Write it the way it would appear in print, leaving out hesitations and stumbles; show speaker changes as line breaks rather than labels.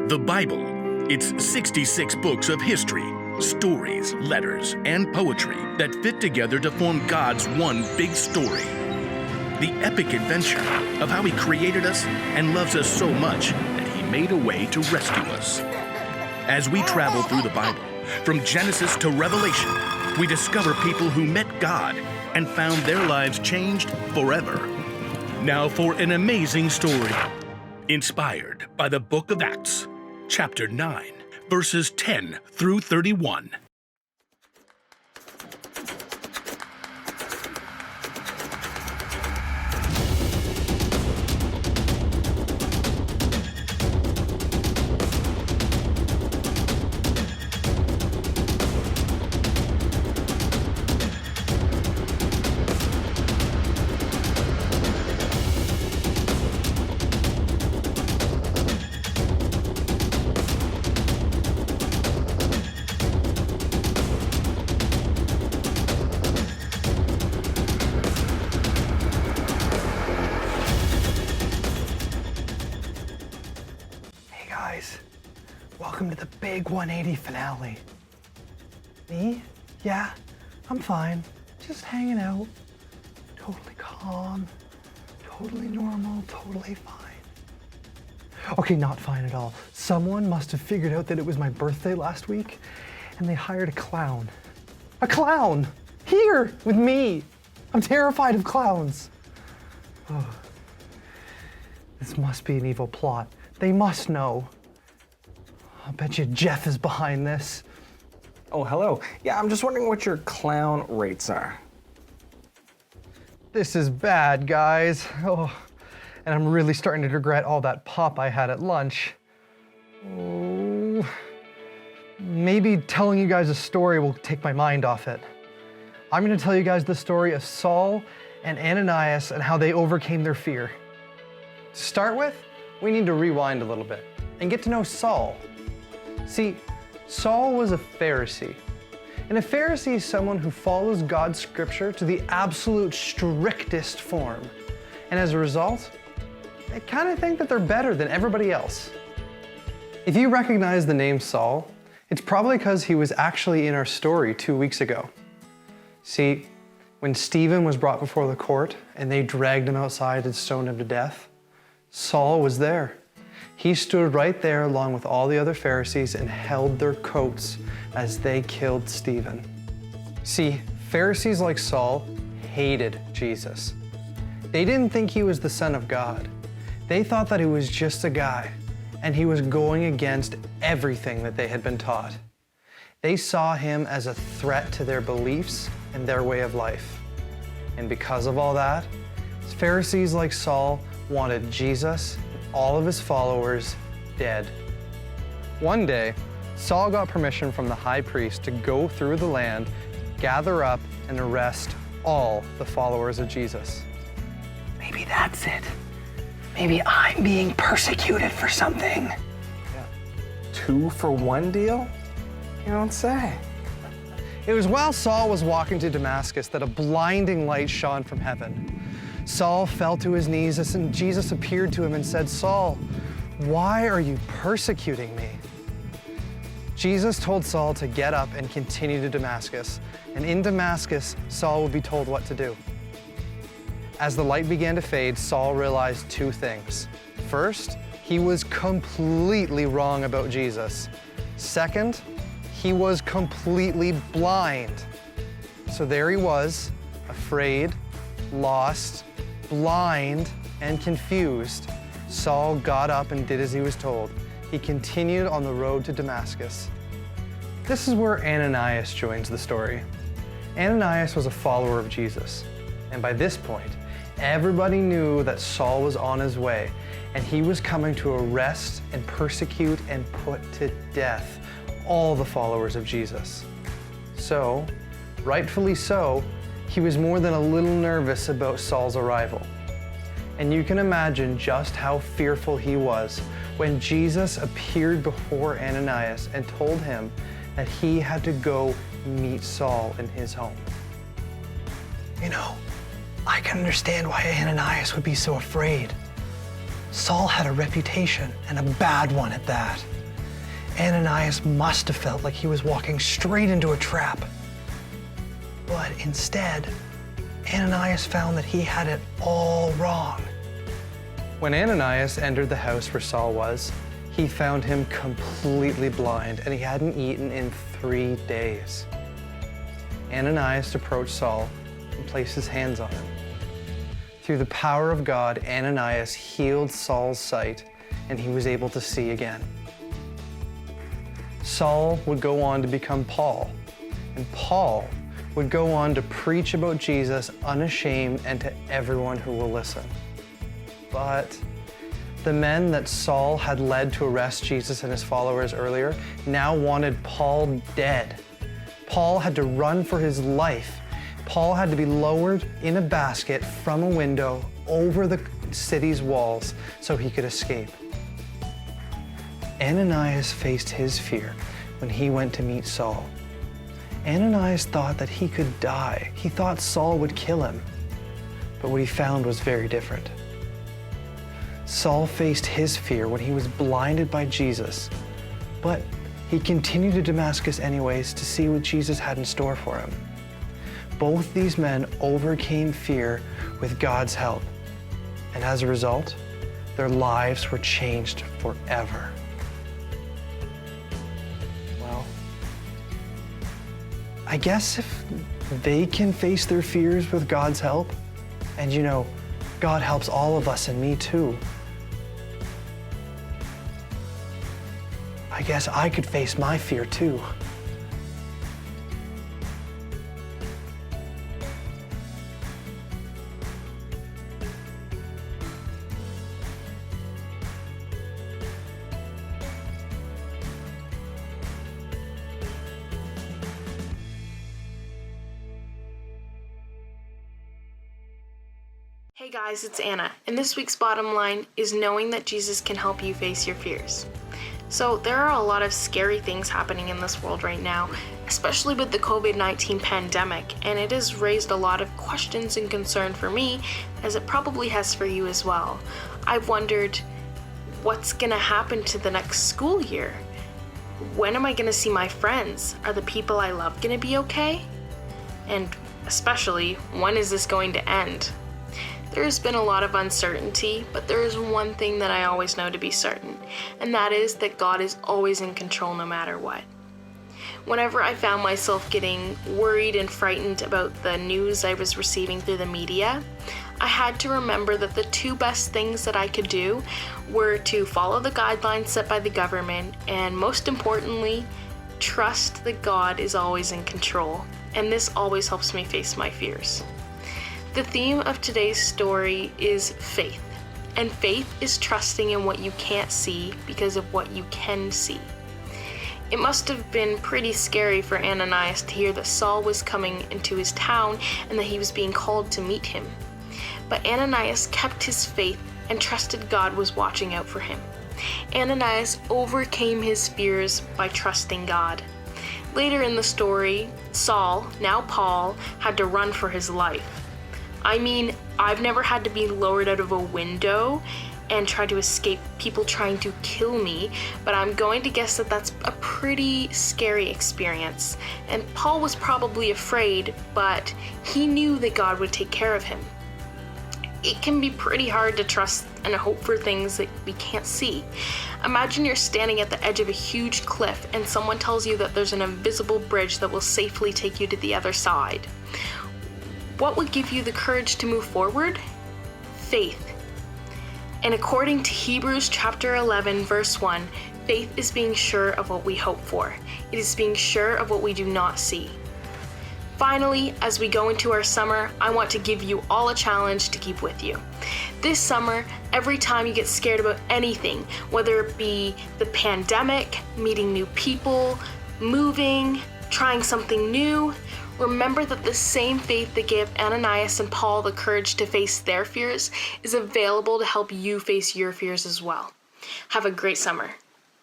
The Bible. It's 66 books of history, stories, letters, and poetry that fit together to form God's one big story. The epic adventure of how He created us and loves us so much that He made a way to rescue us. As we travel through the Bible, from Genesis to Revelation, we discover people who met God and found their lives changed forever. Now for an amazing story, inspired by the book of Acts, chapter 9, verses 10 through 31.
Welcome to the big 180 finale. Me? Yeah, I'm fine. Just hanging out. Totally calm, totally normal, totally fine. Okay, not fine at all. Someone must have figured out that it was my birthday last week, and they hired a clown. A clown! Here, with me! I'm terrified of clowns. Oh. This must be an evil plot. They must know. I'll bet you Jeff is behind this.
Oh, hello. Yeah, I'm just wondering what your clown rates are.
This is bad, guys. Oh, and I'm really starting to regret all that pop I had at lunch. Oh, maybe telling you guys a story will take my mind off it. I'm going to tell you guys the story of Saul and Ananias and how they overcame their fear. To start with, we need to rewind a little bit and get to know Saul. See, Saul was a Pharisee, and a Pharisee is someone who follows God's scripture to the absolute strictest form. And as a result, they kind of think that they're better than everybody else. If you recognize the name Saul, it's probably because he was actually in our story 2 weeks ago. See, when Stephen was brought before the court and they dragged him outside and stoned him to death, Saul was there. He stood right there along with all the other Pharisees and held their coats as they killed Stephen. See, Pharisees like Saul hated Jesus. They didn't think he was the Son of God. They thought that he was just a guy, and he was going against everything that they had been taught. They saw him as a threat to their beliefs and their way of life. And because of all that, Pharisees like Saul wanted Jesus, all of his followers, dead. One day, Saul got permission from the high priest to go through the land, gather up, and arrest all the followers of Jesus.
Maybe that's it. Maybe I'm being persecuted for something.
Yeah. 2 for 1 deal? You don't say.
It was while Saul was walking to Damascus that a blinding light shone from heaven. Saul fell to his knees and Jesus appeared to him and said, "Saul, why are you persecuting me?" Jesus told Saul to get up and continue to Damascus, and in Damascus, Saul would be told what to do. As the light began to fade, Saul realized 2 things. First, he was completely wrong about Jesus. Second, he was completely blind. So there he was, afraid, lost, blind, and confused. Saul got up and did as he was told. He continued on the road to Damascus. This is where Ananias joins the story. Ananias was a follower of Jesus, and by this point, everybody knew that Saul was on his way, and he was coming to arrest and persecute and put to death all the followers of Jesus. So, rightfully so, he was more than a little nervous about Saul's arrival. And you can imagine just how fearful he was when Jesus appeared before Ananias and told him that he had to go meet Saul in his home.
You know, I can understand why Ananias would be so afraid.
Saul had a reputation, and a bad one at that. Ananias must have felt like he was walking straight into a trap. But instead, Ananias found that he had it all wrong. When Ananias entered the house where Saul was, he found him completely blind, and he hadn't eaten in 3 days. Ananias approached Saul and placed his hands on him. Through the power of God, Ananias healed Saul's sight, and he was able to see again. Saul would go on to become Paul, and Paul would go on to preach about Jesus unashamed and to everyone who will listen. But the men that Saul had led to arrest Jesus and his followers earlier now wanted Paul dead. Paul had to run for his life. Paul had to be lowered in a basket from a window over the city's walls so he could escape. Ananias faced his fear when he went to meet Saul. Ananias thought that he could die. He thought Saul would kill him. But what he found was very different. Saul faced his fear when he was blinded by Jesus, but he continued to Damascus anyways to see what Jesus had in store for him. Both these men overcame fear with God's help, and as a result, their lives were changed forever. Well, I guess if they can face their fears with God's help, and you know, God helps all of us and me too, I guess I could face my fear too.
Hey guys, it's Anna, and this week's bottom line is knowing that Jesus can help you face your fears. So there are a lot of scary things happening in this world right now, especially with the COVID-19 pandemic, and it has raised a lot of questions and concern for me, as it probably has for you as well. I've wondered, what's gonna happen to the next school year? When am I gonna see my friends? Are the people I love gonna be okay? And especially, when is this going to end? There's been a lot of uncertainty, but there is one thing that I always know to be certain, and that is that God is always in control no matter what. Whenever I found myself getting worried and frightened about the news I was receiving through the media, I had to remember that the two best things that I could do were to follow the guidelines set by the government, and most importantly, trust that God is always in control, and this always helps me face my fears. The theme of today's story is faith, and faith is trusting in what you can't see because of what you can see. It must have been pretty scary for Ananias to hear that Saul was coming into his town and that he was being called to meet him. But Ananias kept his faith and trusted God was watching out for him. Ananias overcame his fears by trusting God. Later in the story, Saul, now Paul, had to run for his life. I mean, I've never had to be lowered out of a window and try to escape people trying to kill me, but I'm going to guess that that's a pretty scary experience. And Paul was probably afraid, but he knew that God would take care of him. It can be pretty hard to trust and hope for things that we can't see. Imagine you're standing at the edge of a huge cliff and someone tells you that there's an invisible bridge that will safely take you to the other side. What would give you the courage to move forward? Faith. And according to Hebrews chapter 11, verse 1, faith is being sure of what we hope for. It is being sure of what we do not see. Finally, as we go into our summer, I want to give you all a challenge to keep with you. This summer, every time you get scared about anything, whether it be the pandemic, meeting new people, moving, trying something new, remember that the same faith that gave Ananias and Paul the courage to face their fears is available to help you face your fears as well. Have a great summer.